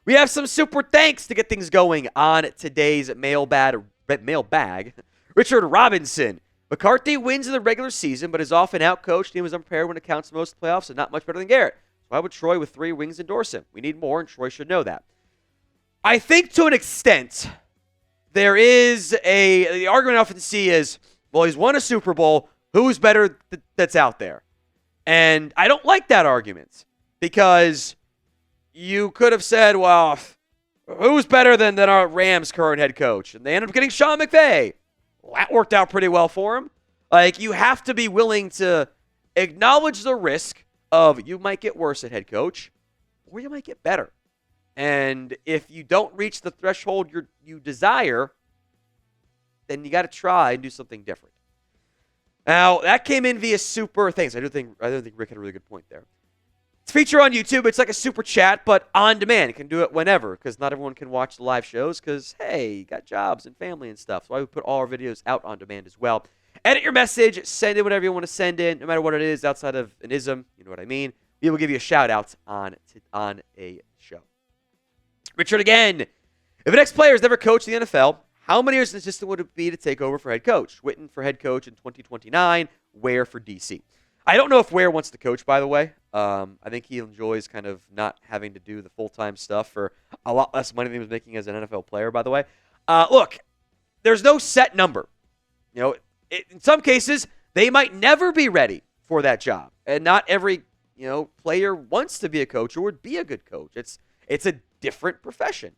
We have some super thanks to get things going on today's mailbag. Richard Robinson. McCarthy wins in the regular season, but is often outcoached. He was unprepared when it counts to most playoffs and not much better than Garrett. So why would Troy with 3 wings endorse him? We need more, and Troy should know that. I think to an extent, there is the argument I often see is, well, he's won a Super Bowl. Who's better that's out there? And I don't like that argument because you could have said, well, who's better than our Rams' current head coach? And they ended up getting Sean McVay. Well, that worked out pretty well for him. Like, you have to be willing to acknowledge the risk of you might get worse at head coach or you might get better. And if you don't reach the threshold you desire, then you got to try and do something different. Now, that came in via super thanks. I don't think Rick had a really good point there. It's featured on YouTube. It's like a super chat, but on demand. You can do it whenever because not everyone can watch the live shows because, hey, you got jobs and family and stuff. So I would put all our videos out on demand as well. Edit your message. Send in whatever you want to send in, no matter what it is outside of an ism. You know what I mean? We will give you a shout-out on a show. Richard again. If an ex-player has never coached the NFL, how many years an assistant would it be to take over for head coach? Witten for head coach in 2029. Ware for DC. I don't know if Ware wants to coach, by the way. I think he enjoys kind of not having to do the full-time stuff for a lot less money than he was making as an NFL player, by the way. Look, there's no set number. You know, in some cases, they might never be ready for that job. And not every, player wants to be a coach or would be a good coach. It's a different profession.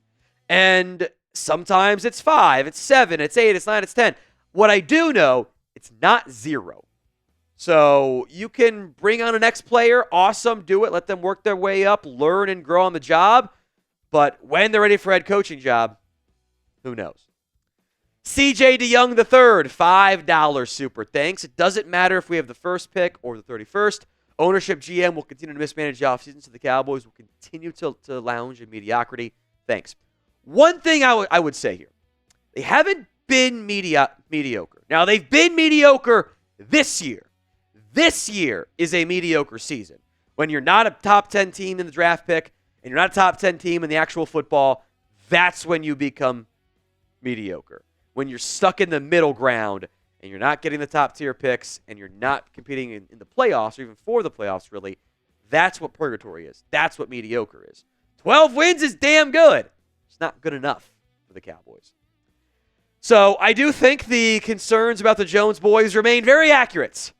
And sometimes it's 5, it's 7, it's 8, it's 9, it's 10. What I do know, it's not 0. So you can bring on an ex-player, awesome, do it, let them work their way up, learn and grow on the job. But when they're ready for a head coaching job, who knows? CJ DeYoung III, $5 super thanks. It doesn't matter if we have the first pick or the 31st. Ownership GM will continue to mismanage the offseason, so the Cowboys will continue to lounge in mediocrity. Thanks. One thing I would say here. They haven't been mediocre. Now, they've been mediocre this year. This year is a mediocre season. When you're not a top 10 team in the draft pick and you're not a top 10 team in the actual football, that's when you become mediocre. When you're stuck in the middle ground and you're not getting the top tier picks and you're not competing in the playoffs or even for the playoffs, really, that's what purgatory is. That's what mediocre is. 12 wins is damn good. It's not good enough for the Cowboys. So I do think the concerns about the Jones boys remain very accurate.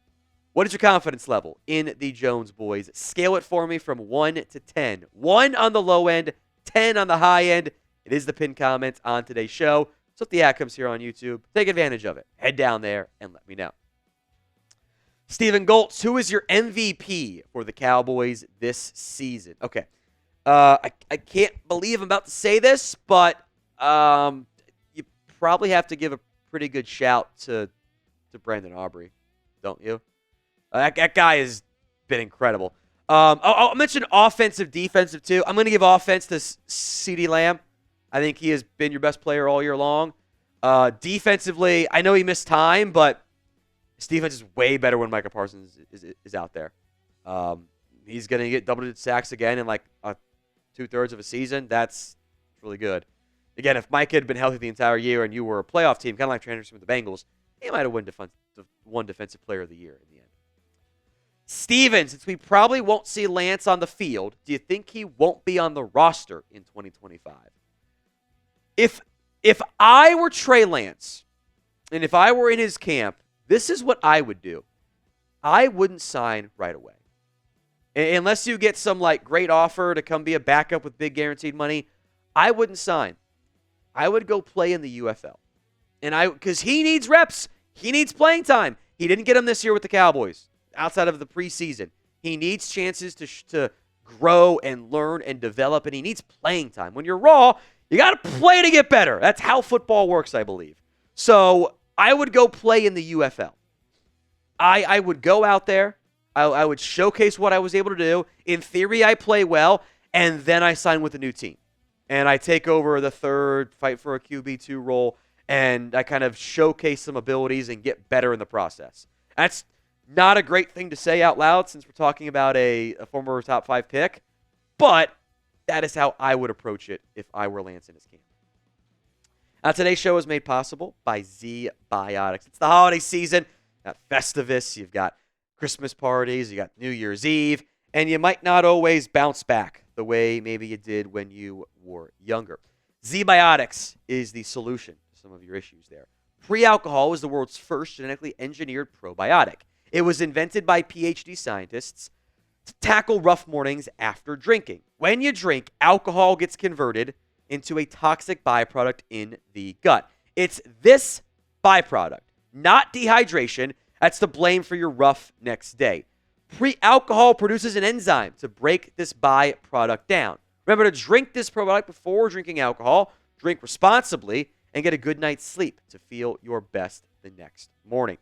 What is your confidence level in the Jones boys? Scale it for me from 1 to 10. 1 on the low end, 10 on the high end. It is the pinned comment on today's show. So if the ad comes here on YouTube, take advantage of it. Head down there and let me know. Stephen Goltz, who is your MVP for the Cowboys this season? Okay. I can't believe I'm about to say this, but you probably have to give a pretty good shout to Brandon Aubrey, don't you? That guy has been incredible. I'll mention offensive, defensive, too. I'm going to give offense to CeeDee Lamb. I think he has been your best player all year long. Defensively, I know he missed time, but his defense is way better when Micah Parsons is out there. He's going to get double-digit sacks again in like 2/3 of a season. That's really good. Again, if Mike had been healthy the entire year and you were a playoff team, kind of like Trey Lance with the Bengals, he might have won Defensive Player of the Year in the end. Steven, since we probably won't see Lance on the field, do you think he won't be on the roster in 2025? If I were Trey Lance, and if I were in his camp, this is what I would do. I wouldn't sign right away. Unless you get some great offer to come be a backup with big guaranteed money, I wouldn't sign. I would go play in the UFL. Because he needs reps. He needs playing time. He didn't get them this year with the Cowboys. Outside of the preseason, he needs chances to grow and learn and develop, and he needs playing time. When you're raw, you got to play to get better. That's how football works, I believe. So I would go play in the UFL. I would go out there. I would showcase what I was able to do. In theory, I play well, and then I sign with a new team. And I take over the third, fight for a QB2 role, and I kind of showcase some abilities and get better in the process. That's not a great thing to say out loud since we're talking about a former top 5 pick, but That is how I would approach it if I were Lance in his camp. Now, today's show is made possible by Z Biotics. It's the holiday season. You've got Festivus, you've got Christmas parties, you got New Year's Eve, and you might not always bounce back the way maybe you did when you were younger. Z Biotics is the solution to some of your issues there. Pre-alcohol is the world's first genetically engineered probiotic. It was invented by PhD scientists to tackle rough mornings after drinking. When you drink, alcohol gets converted into a toxic byproduct in the gut. It's this byproduct, not dehydration, that's to blame for your rough next day. Pre-alcohol produces an enzyme to break this byproduct down. Remember to drink this probiotic before drinking alcohol, drink responsibly, and get a good night's sleep to feel your best the next morning.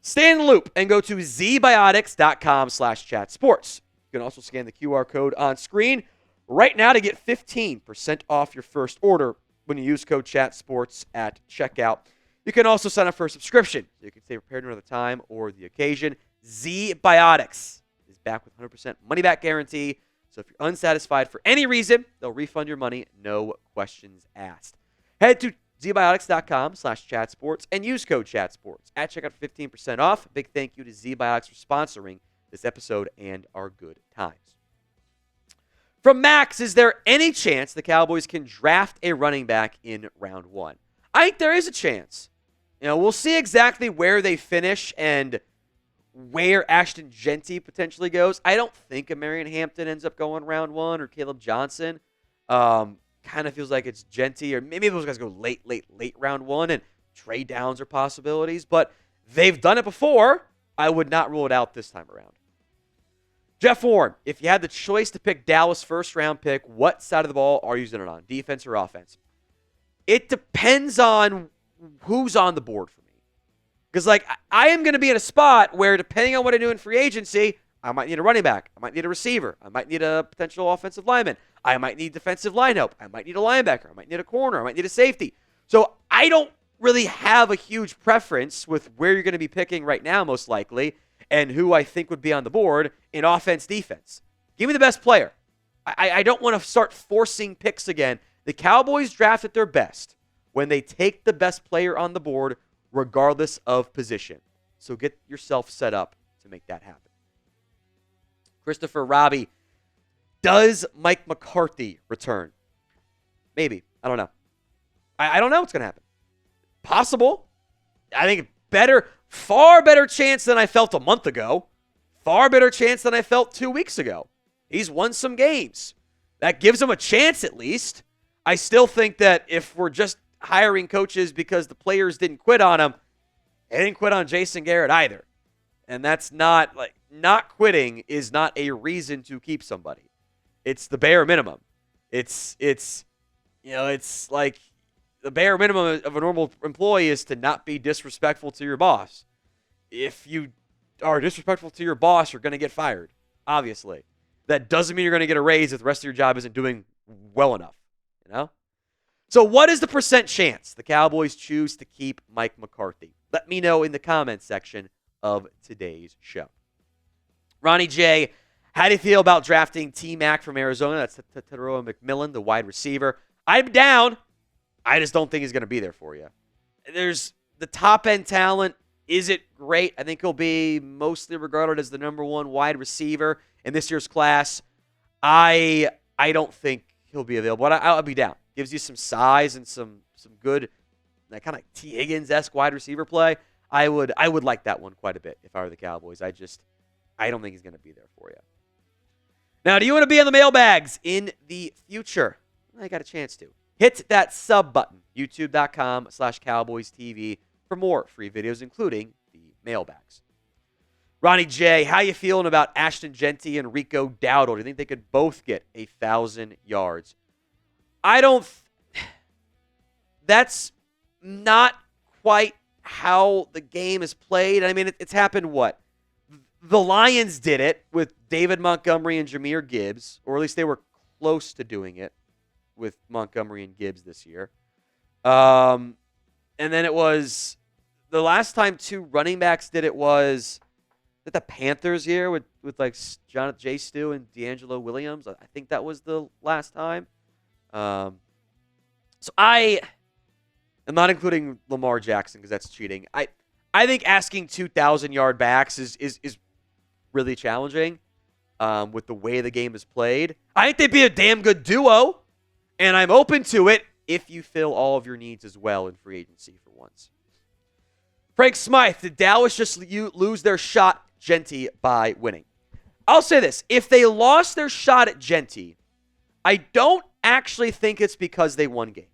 Stay in the loop and go to zbiotics.com/chatsports. You can also scan the QR code on screen right now to get 15% off your first order when you use code CHATSPORTS at checkout. You can also sign up for a subscription so you can stay prepared for another time or the occasion. Z Biotics is back with 100% money-back guarantee. So if you're unsatisfied for any reason, they'll refund your money, no questions asked. Head to zbiotics.com/chatsports and use code CHATSPORTS at checkout for 15% off. Big thank you to Z Biotics for sponsoring this episode and our good times. From Max, is there any chance the Cowboys can draft a running back in round one? I think there is a chance. We'll see exactly where they finish and where Ashton Jeanty potentially goes. I don't think a Marion Hampton ends up going round one or Caleb Johnson. Kind of feels like it's Jeanty, or maybe those guys go late round one, and trade downs are possibilities. But they've done it before. I would not rule it out this time around. Jeff Warren, if you had the choice to pick Dallas' first-round pick, what side of the ball are you using it on, defense or offense? It depends on who's on the board for me. Because, I am going to be in a spot where, depending on what I do in free agency, I might need a running back. I might need a receiver. I might need a potential offensive lineman. I might need defensive line help. I might need a linebacker. I might need a corner. I might need a safety. So I don't really have a huge preference with where you're going to be picking right now, most likely, and who I think would be on the board in offense, defense. Give me the best player. I don't want to start forcing picks again. The Cowboys draft at their best when they take the best player on the board, regardless of position. So get yourself set up to make that happen. Christopher Robbie, does Mike McCarthy return? Maybe. I don't know. I don't know what's going to happen. Possible. I think far better chance than I felt a month ago. Far better chance than I felt 2 weeks ago. He's won some games. That gives him a chance at least. I still think that if we're just hiring coaches because the players didn't quit on him, they didn't quit on Jason Garrett either. And that's not quitting is not a reason to keep somebody. It's the bare minimum. It's like the bare minimum of a normal employee is to not be disrespectful to your boss. If you are disrespectful to your boss, you're going to get fired, obviously. That doesn't mean you're going to get a raise if the rest of your job isn't doing well enough, So what is the percent chance the Cowboys choose to keep Mike McCarthy? Let me know in the comments section of today's show. Ronnie J, how do you feel about drafting T-Mac from Arizona? That's Tero McMillan, the wide receiver. I'm down. I just don't think he's going to be there for you. There's the top-end talent. Is it great? I think he'll be mostly regarded as the number one wide receiver in this year's class. I don't think he'll be available, but I'll be down. Gives you some size and some good, that kind of T. Higgins-esque wide receiver play. I would like that one quite a bit if I were the Cowboys. I don't think he's going to be there for you. Now, do you want to be on the mailbags in the future? I got a chance to. Hit that sub button, youtube.com/CowboysTV for more free videos, including the mailbags. Ronnie J, how you feeling about Ashton Jeanty and Rico Dowdle? Do you think they could both get 1,000 yards? That's not quite how the game is played. I mean, it's happened what? The Lions did it with David Montgomery and Jahmyr Gibbs, or at least they were close to doing it with Montgomery and Gibbs this year. And then it was the last time two running backs did it was the Panthers year with like Jonathan J. Stu and D'Angelo Williams. I think that was the last time. So I am not including Lamar Jackson because that's cheating. I think asking 2,000-yard backs is really challenging with the way the game is played. I think they'd be a damn good duo, and I'm open to it if you fill all of your needs as well in free agency for once. Frank Smythe, did Dallas just lose their shot at Jeanty by winning? I'll say this. If they lost their shot at Jeanty, I don't actually think it's because they won games.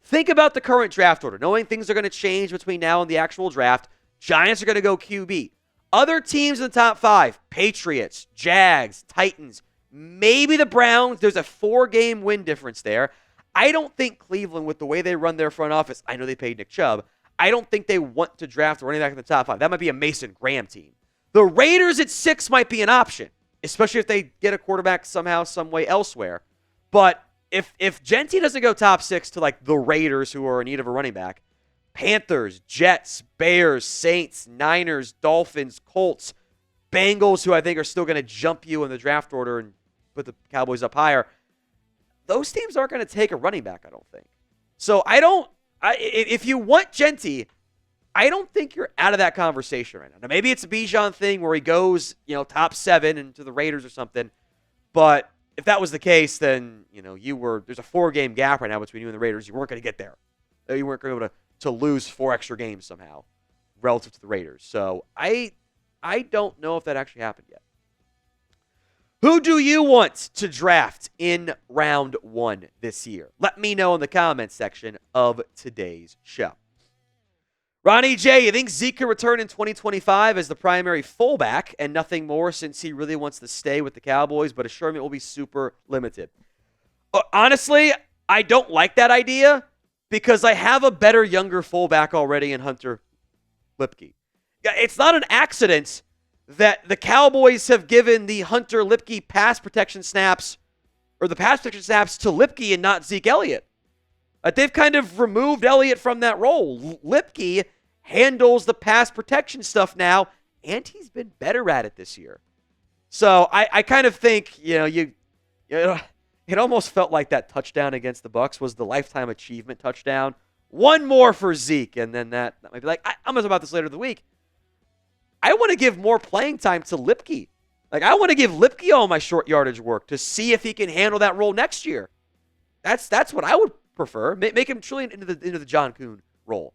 Think about the current draft order. Knowing things are going to change between now and the actual draft, Giants are going to go QB. Other teams in the top 5, Patriots, Jags, Titans, maybe the Browns. There's a 4-game win difference there. I don't think Cleveland, with the way they run their front office, I know they paid Nick Chubb, I don't think they want to draft a running back in the top 5. That might be a Mason Graham team. The Raiders at 6 might be an option, especially if they get a quarterback somehow, some way elsewhere. But if Jeanty doesn't go top 6 to like the Raiders, who are in need of a running back, Panthers, Jets, Bears, Saints, Niners, Dolphins, Colts, Bengals, who I think are still going to jump you in the draft order and put the Cowboys up higher, those teams aren't going to take a running back, I don't think. So if you want Jeanty, I don't think you're out of that conversation right now. Now, maybe it's a Bijan thing where he goes, top 7 into the Raiders or something. But if that was the case, then, there's a 4-game gap right now between you and the Raiders. You weren't going to get there. You weren't going to be able to lose 4 extra games somehow relative to the Raiders. So I don't know if that actually happened yet. Who do you want to draft in round 1 this year? Let me know in the comments section of today's show. Ronnie J, you think Zeke can return in 2025 as the primary fullback and nothing more since he really wants to stay with the Cowboys, but assure me it will be super limited? Honestly, I don't like that idea because I have a better younger fullback already in Hunter Lipke. It's not an accident that the Cowboys have given the Hunter Lipke pass protection snaps to Lipke and not Zeke Elliott. They've kind of removed Elliott from that role. Lipke handles the pass protection stuff now, and he's been better at it this year. So I kind of think, it almost felt like that touchdown against the Bucs was the lifetime achievement touchdown. One more for Zeke, and then that might be like, I'm going to talk about this later in the week. I want to give more playing time to Lipke. I want to give Lipke all my short yardage work to see if he can handle that role next year. That's what I would prefer. Make him truly into the John Kuhn role.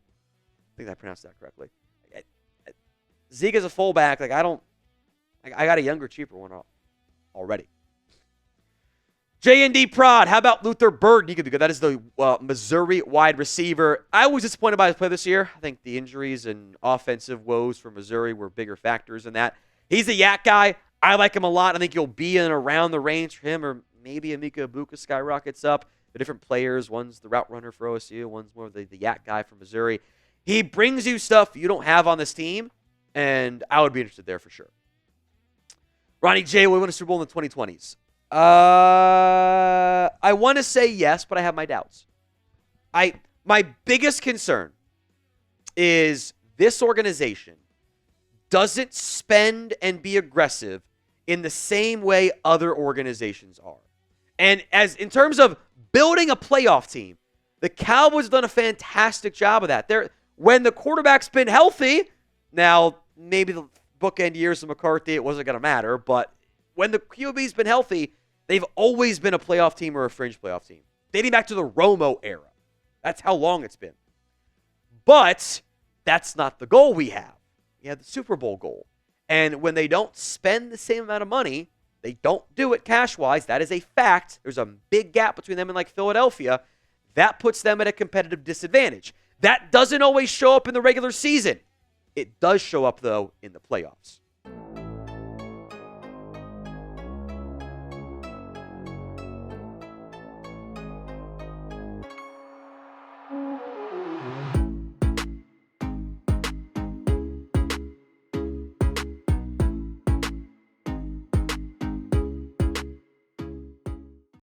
I think I pronounced that correctly. Zeke as a fullback, I got a younger, cheaper one already. J&D Prod, how about Luther Burden? He could be good. That is the Missouri wide receiver. I was disappointed by his play this year. I think the injuries and offensive woes for Missouri were bigger factors than that. He's a yak guy. I like him a lot. I think he'll be in around the range for him, or maybe Emeka Ibuka skyrockets up. The different players. One's the route runner for OSU. One's more of the yak guy from Missouri. He brings you stuff you don't have on this team, and I would be interested there for sure. Ronnie J, will we win a Super Bowl in the 2020s? I want to say yes, but I have my doubts. My biggest concern is this organization doesn't spend and be aggressive in the same way other organizations are. And as in terms of building a playoff team, the Cowboys have done a fantastic job of that. When the quarterback's been healthy, now maybe the bookend years of McCarthy, it wasn't going to matter, but when the QB's been healthy, they've always been a playoff team or a fringe playoff team. Dating back to the Romo era. That's how long it's been. But that's not the goal we have. We have the Super Bowl goal. And when they don't spend the same amount of money, they don't do it cash-wise. That is a fact. There's a big gap between them and Philadelphia. That puts them at a competitive disadvantage. That doesn't always show up in the regular season. It does show up, though, in the playoffs.